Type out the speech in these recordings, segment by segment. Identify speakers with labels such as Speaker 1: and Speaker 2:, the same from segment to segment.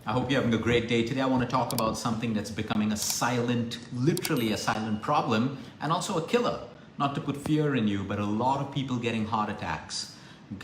Speaker 1: I hope you're having a great day. Today I want to talk about something that's becoming a silent, literally a silent problem, and also a killer. Not to put fear in you, but a lot of people getting heart attacks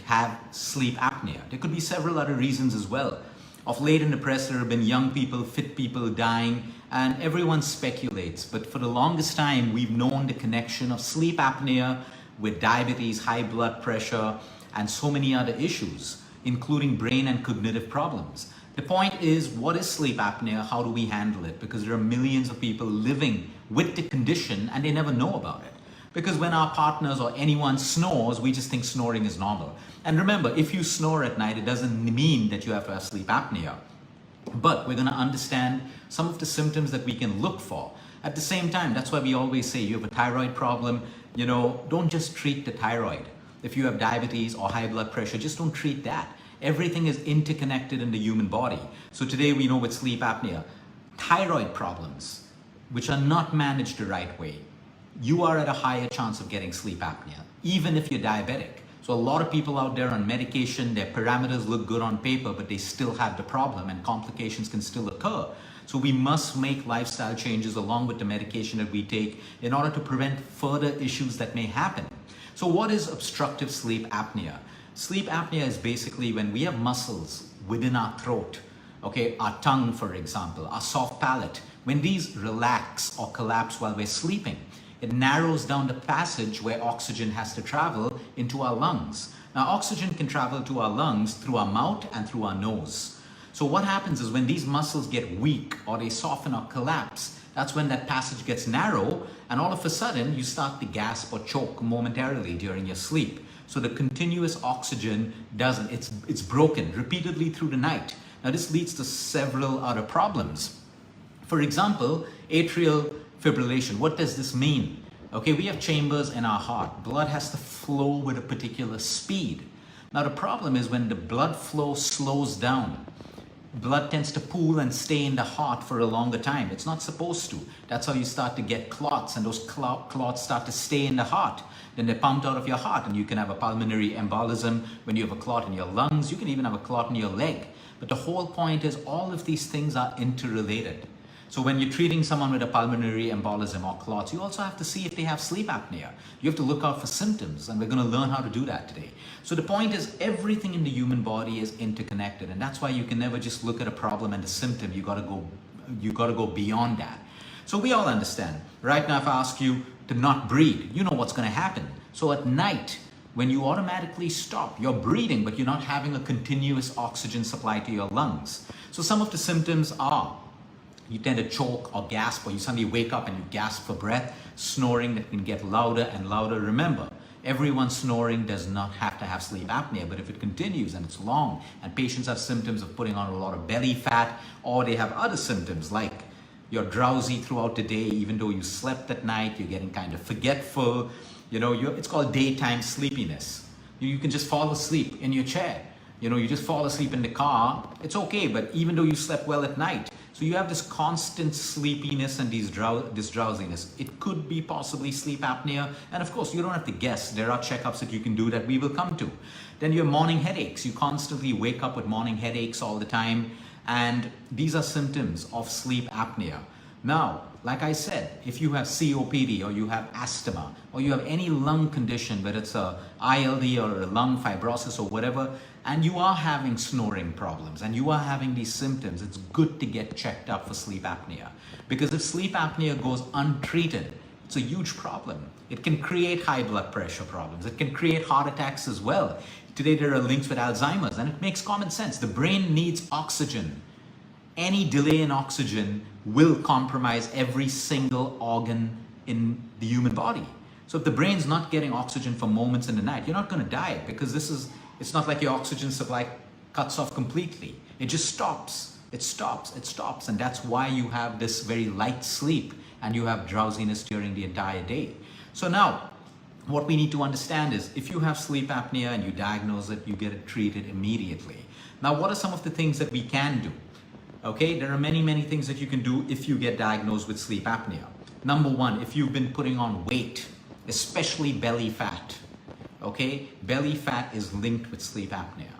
Speaker 1: have sleep apnea. There could be several other reasons as well. Of late in the press, there have been young people, fit people dying, and everyone speculates. But for the longest time, we've known the connection of sleep apnea with diabetes, high blood pressure, and so many other issues, including brain and cognitive problems. The point is, what is sleep apnea? How do we handle it? Because there are millions of people living with the condition and they never know about it. Because when our partners or anyone snores, we just think snoring is normal. And remember, if you snore at night, it doesn't mean that you have to have sleep apnea. But we're going to understand some of the symptoms that we can look for. At the same time, that's why we always say you have a thyroid problem, don't just treat the thyroid. If you have diabetes or high blood pressure, just don't treat that. Everything is interconnected in the human body. So today we know with sleep apnea, thyroid problems, which are not managed the right way, you are at a higher chance of getting sleep apnea, even if you're diabetic. So a lot of people out there on medication, their parameters look good on paper, but they still have the problem and complications can still occur. So we must make lifestyle changes along with the medication that we take in order to prevent further issues that may happen. So what is obstructive sleep apnea? Sleep apnea is basically when we have muscles within our throat, okay, our tongue, for example, our soft palate, when these relax or collapse while we're sleeping, it narrows down the passage where oxygen has to travel into our lungs. Now, oxygen can travel to our lungs through our mouth and through our nose. So what happens is when these muscles get weak or they soften or collapse, that's when that passage gets narrow and all of a sudden you start to gasp or choke momentarily during your sleep. So the continuous oxygen doesn't, it's broken repeatedly through the night. Now this leads to several other problems. For example, atrial fibrillation. What does this mean? Okay, we have chambers in our heart. Blood has to flow with a particular speed. Now the problem is when the blood flow slows down, blood tends to pool and stay in the heart for a longer time. It's not supposed to. That's how you start to get clots, and those clots start to stay in the heart. Then they're pumped out of your heart, and you can have a pulmonary embolism when you have a clot in your lungs. You can even have a clot in your leg. But the whole point is all of these things are interrelated. So when you're treating someone with a pulmonary embolism or clots, you also have to see if they have sleep apnea. You have to look out for symptoms, and we're going to learn how to do that today. So the point is everything in the human body is interconnected, and that's why you can never just look at a problem and a symptom. You got to go beyond that. So we all understand. Right now, if I ask you to not breathe, you know what's going to happen. So at night, when you automatically stop, you're breathing, but you're not having a continuous oxygen supply to your lungs. So some of the symptoms are you tend to choke or gasp, or you suddenly wake up and you gasp for breath, snoring that can get louder and louder. Remember, everyone snoring does not have to have sleep apnea, but if it continues and it's long and patients have symptoms of putting on a lot of belly fat, or they have other symptoms like you're drowsy throughout the day, even though you slept at night, you're getting kind of forgetful, it's called daytime sleepiness. You can just fall asleep in your chair. You just fall asleep in the car, it's okay, but even though you slept well at night, so you have this constant sleepiness and this drowsiness. It could be possibly sleep apnea, and of course you don't have to guess. There are checkups that you can do that we will come to. Then you have morning headaches. You constantly wake up with morning headaches all the time, and these are symptoms of sleep apnea. Now, like I said, if you have COPD or you have asthma or you have any lung condition, whether it's a ILD or a lung fibrosis or whatever, and you are having snoring problems and you are having these symptoms, it's good to get checked up for sleep apnea. Because if sleep apnea goes untreated, it's a huge problem. It can create high blood pressure problems. It can create heart attacks as well. Today there are links with Alzheimer's, and it makes common sense. The brain needs oxygen. Any delay in oxygen will compromise every single organ in the human body. So if the brain's not getting oxygen for moments in the night, you're not going to die, because it's not like your oxygen supply cuts off completely. It just stops. It stops. And that's why you have this very light sleep and you have drowsiness during the entire day. So now, what we need to understand is if you have sleep apnea and you diagnose it, you get it treated immediately. Now, what are some of the things that we can do? Okay, there are many things that you can do if you get diagnosed with sleep apnea. Number one, if you've been putting on weight, especially belly fat. Okay, belly fat is linked with sleep apnea.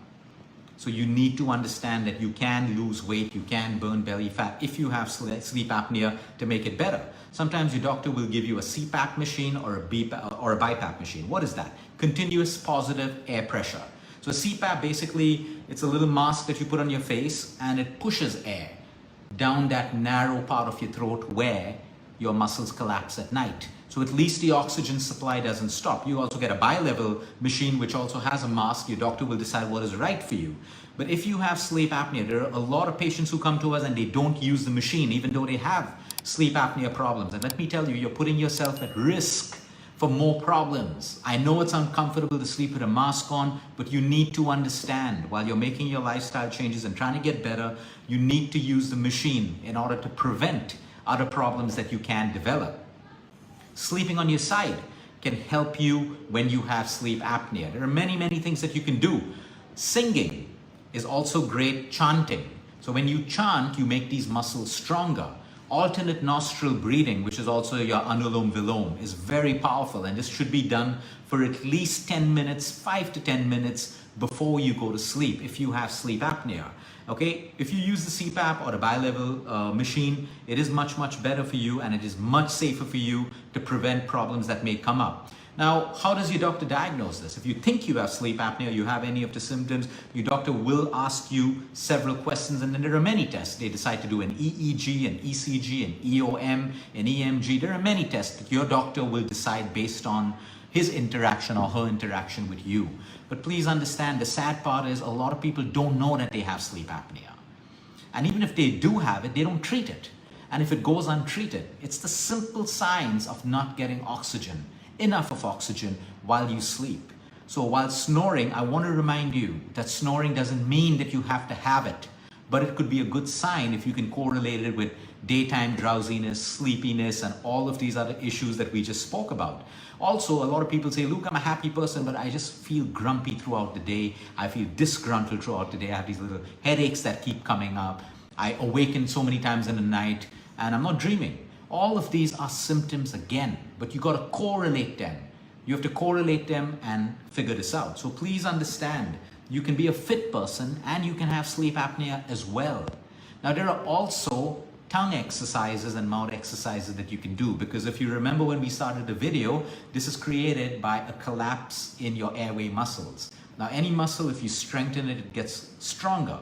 Speaker 1: So you need to understand that you can lose weight, you can burn belly fat if you have sleep apnea to make it better. Sometimes your doctor will give you a CPAP machine or a BiPAP machine. What is that? Continuous positive air pressure. So CPAP, basically, it's a little mask that you put on your face and it pushes air down that narrow part of your throat where your muscles collapse at night. So at least the oxygen supply doesn't stop. You also get a bi-level machine which also has a mask. Your doctor will decide what is right for you. But if you have sleep apnea, there are a lot of patients who come to us and they don't use the machine even though they have sleep apnea problems. And let me tell you, you're putting yourself at risk for more problems. I know it's uncomfortable to sleep with a mask on, but you need to understand while you're making your lifestyle changes and trying to get better, you need to use the machine in order to prevent other problems that you can develop. Sleeping on your side can help you when you have sleep apnea. There are many, many things that you can do. Singing is also great. Chanting. So when you chant, you make these muscles stronger. Alternate nostril breathing, which is also your anulom vilom, is very powerful, and this should be done for at least 10 minutes, 5 to 10 minutes before you go to sleep if you have sleep apnea. Okay, if you use the CPAP or the bi-level machine, it is much, much better for you, and it is much safer for you to prevent problems that may come up. Now, how does your doctor diagnose this? If you think you have sleep apnea, you have any of the symptoms, your doctor will ask you several questions, and then there are many tests. They decide to do an EEG, an ECG, an EOM, an EMG. There are many tests that your doctor will decide based on his interaction or her interaction with you. But please understand, the sad part is a lot of people don't know that they have sleep apnea. And even if they do have it, they don't treat it. And if it goes untreated, it's the simple signs of not getting oxygen, enough of oxygen while you sleep. So while snoring, I want to remind you that snoring doesn't mean that you have to have it, but it could be a good sign if you can correlate it with daytime drowsiness, sleepiness, and all of these other issues that we just spoke about. Also, a lot of people say, Luke, I'm a happy person, but I just feel grumpy throughout the day. I feel disgruntled throughout the day. I have these little headaches that keep coming up. I awaken so many times in the night and I'm not dreaming. All of these are symptoms again, but you got to correlate them. You have to correlate them and figure this out. So please understand, you can be a fit person and you can have sleep apnea as well. Now, there are also tongue exercises and mouth exercises that you can do, because if you remember when we started the video, this is created by a collapse in your airway muscles. Now, any muscle, if you strengthen it, it gets stronger.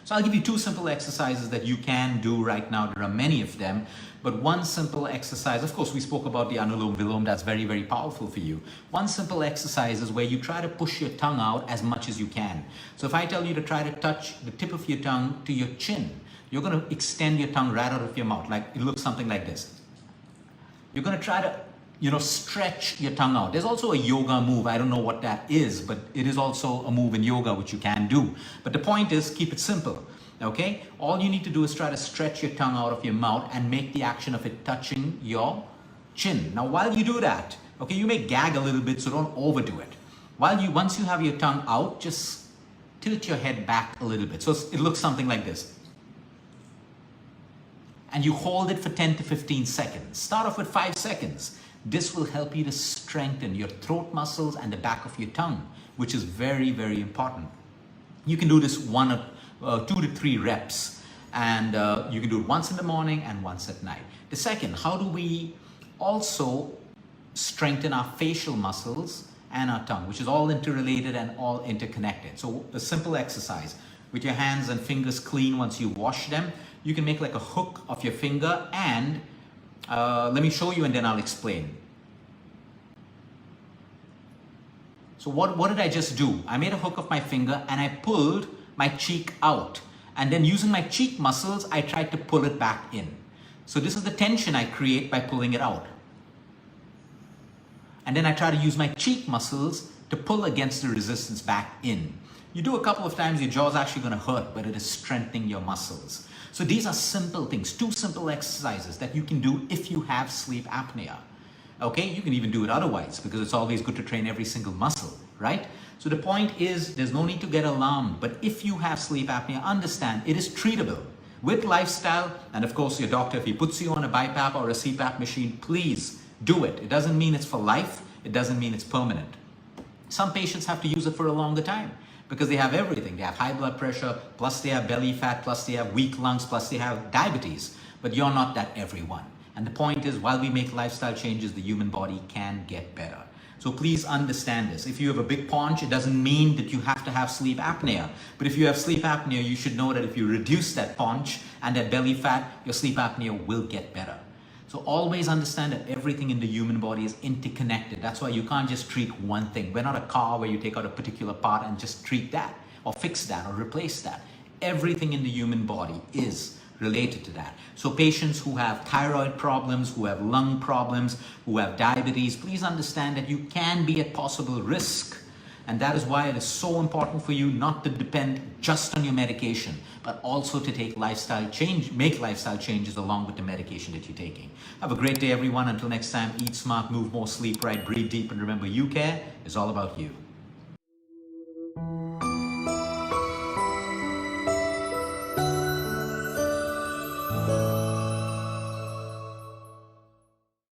Speaker 1: So I'll give you two simple exercises that you can do right now. There are many of them, but one simple exercise, of course, we spoke about the anulom vilom, that's very, very powerful for you. One simple exercise is where you try to push your tongue out as much as you can. So if I tell you to try to touch the tip of your tongue to your chin, you're going to extend your tongue right out of your mouth, like it looks something like this. You're going to try to, stretch your tongue out. There's also a yoga move. I don't know what that is, but it is also a move in yoga which you can do. But the point is, keep it simple. Okay? All you need to do is try to stretch your tongue out of your mouth and make the action of it touching your chin. Now, while you do that, okay, you may gag a little bit, so don't overdo it. Once you have your tongue out, just tilt your head back a little bit. So it looks something like this. And you hold it for 10 to 15 seconds. Start off with 5 seconds. This will help you to strengthen your throat muscles and the back of your tongue, which is very, very important. You can do this 2 to 3 reps, and you can do it once in the morning and once at night. The second, how do we also strengthen our facial muscles and our tongue, which is all interrelated and all interconnected. So a simple exercise with your hands and fingers clean once you wash them. You can make like a hook of your finger, and let me show you and then I'll explain. So what did I just do? I made a hook of my finger and I pulled my cheek out. And then using my cheek muscles, I tried to pull it back in. So this is the tension I create by pulling it out. And then I try to use my cheek muscles to pull against the resistance back in. You do a couple of times, your jaw's actually going to hurt, but it is strengthening your muscles. So these are simple things, 2 simple exercises that you can do if you have sleep apnea. Okay, you can even do it otherwise, because it's always good to train every single muscle, right? So the point is, there's no need to get alarmed, but if you have sleep apnea, understand it is treatable with lifestyle, and of course your doctor, if he puts you on a BiPAP or a CPAP machine, please do it. It doesn't mean it's for life, it doesn't mean it's permanent. Some patients have to use it for a longer time, because they have everything. They have high blood pressure, plus they have belly fat, plus they have weak lungs, plus they have diabetes. But you're not that everyone. And the point is, while we make lifestyle changes, the human body can get better. So please understand this. If you have a big paunch, it doesn't mean that you have to have sleep apnea. But if you have sleep apnea, you should know that if you reduce that paunch and that belly fat, your sleep apnea will get better. So always understand that everything in the human body is interconnected. That's why you can't just treat one thing. We're not a car where you take out a particular part and just treat that or fix that or replace that. Everything in the human body is related to that. So patients who have thyroid problems, who have lung problems, who have diabetes, please understand that you can be at possible risk. And that is why it is so important for you not to depend just on your medication, but also to take make lifestyle changes along with the medication that you're taking. Have a great day, everyone. Until next time, eat smart, move more, sleep right, breathe deep, and remember, you care is all about you.